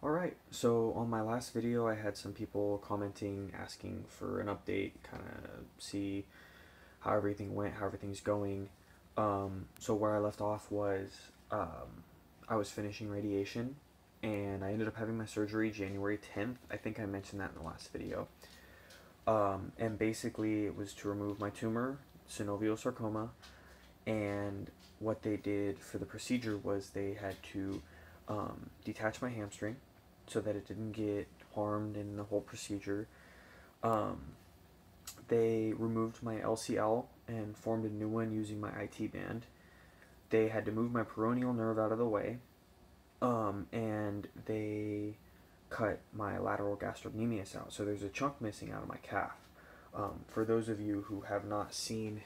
Alright, so on my last video I had some people commenting, asking for an update, kind of see how everything went, how everything's going. So where I left off was I was finishing radiation and I ended up having my surgery January 10th. I think I mentioned that in the last video. And basically it was to remove my tumor, synovial sarcoma, and what they did for the procedure was they had to detach my hamstring so that it didn't get harmed in the whole procedure. Um, they removed my LCL and formed a new one using my IT band. They had to move my peroneal nerve out of the way, and they cut my lateral gastrocnemius out. So there's a chunk missing out of my calf. For those of you who have not seen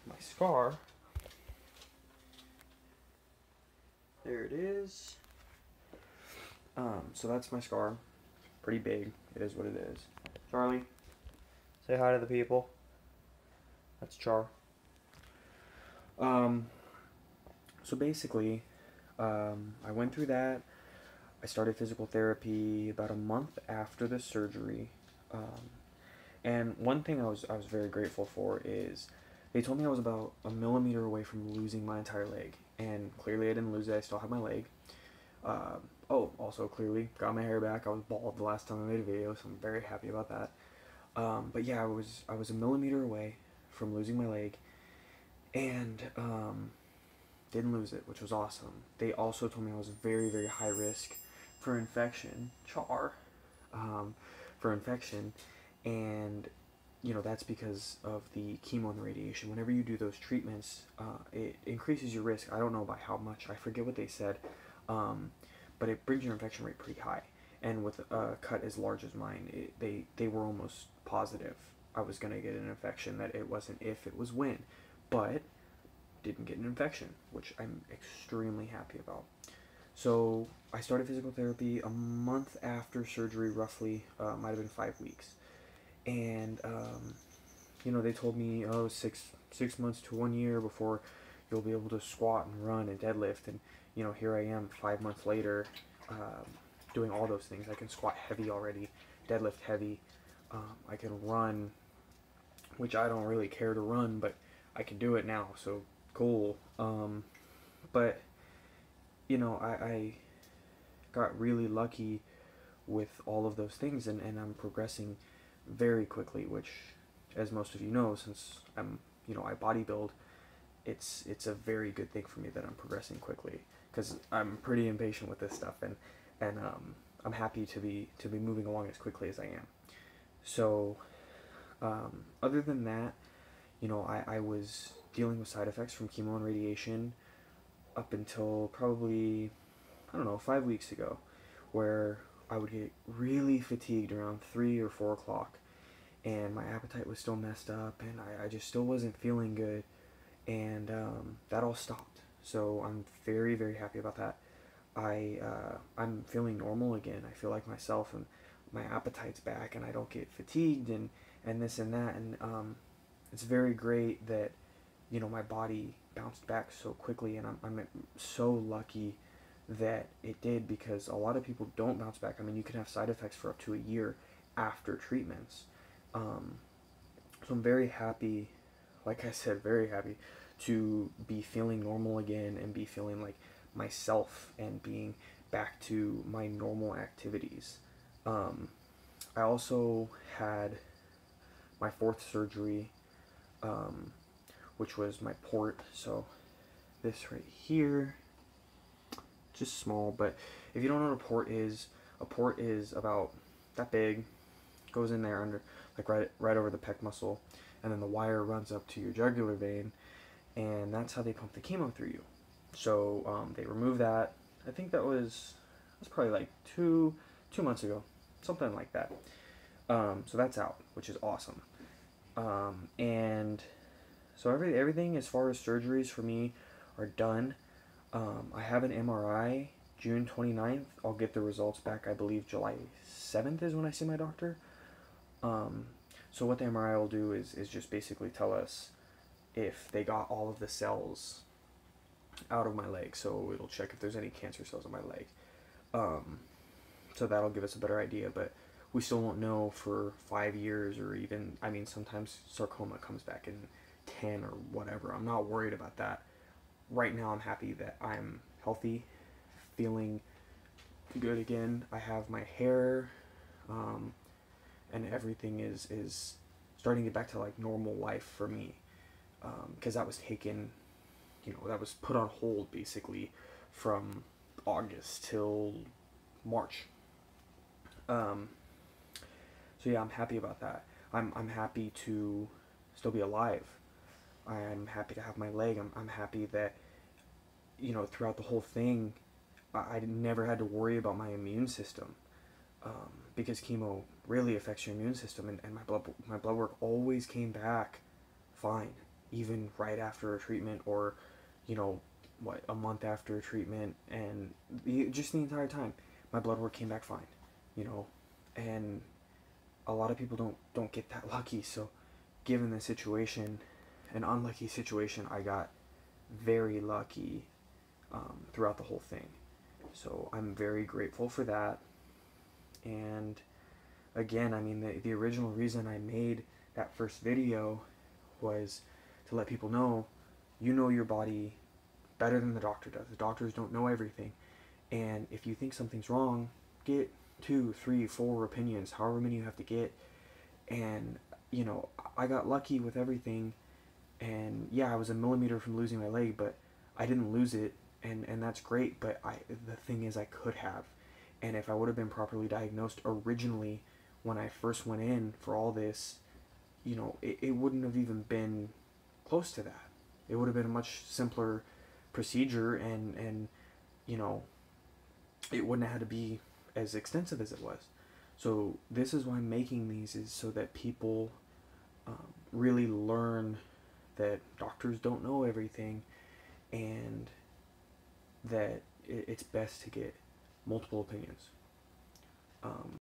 my scar, there it is. So that's my scar. Pretty big. It is what it is. Charlie, say hi to the people. That's Char. So basically, I went through that. I started physical therapy about a month after the surgery. And one thing I was very grateful for is they told me I was about a millimeter away from losing my entire leg. And clearly I didn't lose it. I still have my leg. Oh, also clearly got my hair back. I was bald the last time I made a video, so I'm very happy about that. But yeah, I was a millimeter away from losing my leg, and didn't lose it, which was awesome. They also told me I was very high risk for infection, for infection, and that's because of the chemo and the radiation. Whenever you do those treatments, it increases your risk. I don't know by how much. I forget what they said. But it brings your infection rate pretty high. And with a cut as large as mine, they were almost positive I was going to get an infection, that it wasn't if, it was when. But didn't get an infection, which I'm extremely happy about. So I started physical therapy a month after surgery, roughly. Might have been 5 weeks. And, they told me, oh, six months to 1 year before you'll be able to squat and run and deadlift. And here I am 5 months later, doing all those things. I can squat heavy already, deadlift heavy. I can run, which I don't really care to run, but I can do it now, so cool. But, I got really lucky with all of those things, and I'm progressing very quickly, which, as most of you know, since I bodybuild, it's a very good thing for me that I'm progressing quickly, because I'm pretty impatient with this stuff, and I'm happy to be moving along as quickly as I am. So other than that, I was dealing with side effects from chemo and radiation up until probably, I don't know, 5 weeks ago, where I would get really fatigued around 3 or 4 o'clock, and my appetite was still messed up, and I just still wasn't feeling good, and that all stopped. So I'm very happy about that. I'm feeling normal again. I feel like myself, and my appetite's back, and I don't get fatigued and this and that, and it's very great that my body bounced back so quickly, and I'm so lucky that it did, because a lot of people don't bounce back. I mean, you can have side effects for up to a year after treatments. So I'm very happy, like I said, very happy to be feeling normal again and be feeling like myself and being back to my normal activities. I also had my 4th surgery, which was my port. So this right here, just small, but if you don't know what a port is about that big, goes in there under, like right over the pec muscle, and then the wire runs up to your jugular vein, and that's how they pump the chemo through you. So they removed that. I think that was probably like two months ago, something like that. So that's out, which is awesome. And so everything as far as surgeries for me are done. I have an MRI June 29th. I'll get the results back, I believe July 7th is when I see my doctor. So what the MRI will do is just basically tell us if they got all of the cells out of my leg. So it'll check if there's any cancer cells in my leg. So that'll give us a better idea, but we still won't know for 5 years, or even, I mean, sometimes sarcoma comes back in 10 or whatever. I'm not worried about that. Right now I'm happy that I'm healthy, feeling good again. I have my hair, and everything is starting to get back to like normal life for me, because that was taken, that was put on hold basically from August till March. So yeah, I'm happy about that. I'm happy to still be alive. I'm happy to have my leg. I'm happy that, throughout the whole thing, I never had to worry about my immune system, because chemo really affects your immune system, and my blood work always came back fine, even right after a treatment, or, a month after a treatment, and just the entire time, my blood work came back fine, and a lot of people don't get that lucky. So given the situation, an unlucky situation, I got very lucky, throughout the whole thing. So I'm very grateful for that. And again, I mean, the original reason I made that first video was to let people know, your body better than the doctor does. The doctors don't know everything. And if you think something's wrong, get 2, 3, 4 opinions, however many you have to get. And, I got lucky with everything. And yeah, I was a millimeter from losing my leg, but I didn't lose it. And that's great. But the thing is, I could have. And if I would have been properly diagnosed originally when I first went in for all this, it wouldn't have even been close to that. It would have been a much simpler procedure, and it wouldn't have had to be as extensive as it was. So this is why I'm making these, is so that people really learn that doctors don't know everything, and that it's best to get multiple opinions.